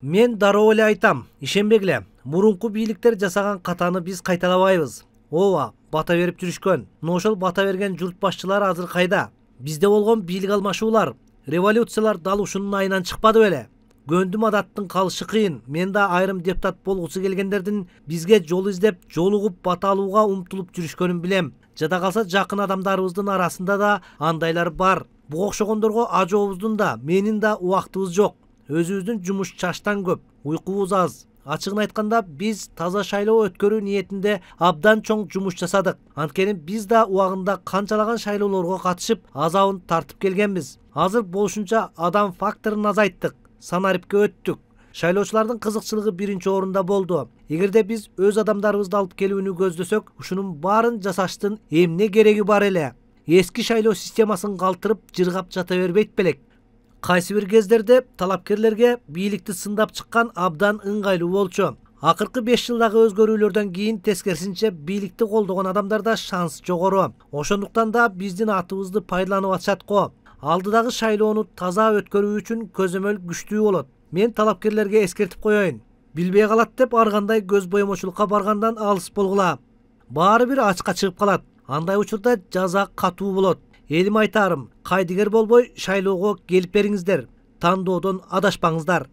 Мен дароо эле айтам, ишенбегиле. Мурунку бийликтер жасаган катаны биз кайталабайбыз. Ооба, бата берип жүрүшкөн. Но ошол бата берген журт башчылары азыр кайда? Бизде болгон бийлик алмашуулар, революциялар дал ушунун айынан чыкпады беле? Гөндүм адаттын калышы кыйын. Мен да айрым депутат болгусу келгендердин бизге жол издеп, жолугуп бата алууга умтулуп жүрүшкөнүн билем. Жада калса жакын адамдарыбыздын арасында да андайлар бар. Буга окшогондорго ажообуздун да, менин да убактыбыз жок. Өзүбүздүн жумуш чаштан көп, уйкубуз аз. Ачыгын айтканда биз таза шайлоо өткөрүү ниетинде абдан чоң жумуш жасадык. Анткени биз да убагында канчалаган шайлоолорго катышып, азабын тартып келгенбиз. Азыр болушунча адам факторун азайттык, санарипке өттүк. Шайлоочулардын кызыкчылыгы биринчи орунда болду. Эгерде биз өз адамдарыбызды алып келүүнү көздөсөк, ушунун баарын жасаштын эмне кереги бар эле? Эски шайлоо системасын калтырып, жыргап жата бербейт белек. Кайсы бир кездерде талапкерлерге бийликти сындап чыккан абдан ыңгайлуу болчу. Акыркы 5 жылдагы өзгөрүүлөрдөн кийин тескерисинче бийликти колдогон адамдарда шанс жогору. Ошондуктан да биздин атыбызды пайдаланып атышат го. Алдыдагы шайлоону таза өткөрүү үчүн көзөмөл күчтүү болот. Мен талапкерлерге эскертип коеюн. Билбей калат деп ар кандай көз боемочулукка баргандан алыс болгула. Баары бир ачка чыгып калат. Андай учурда жаза катуу болот. Элим айтарым, кайдыгер болбой шайлоого келип бериңиздер. Тандоодон адашпаңыздар.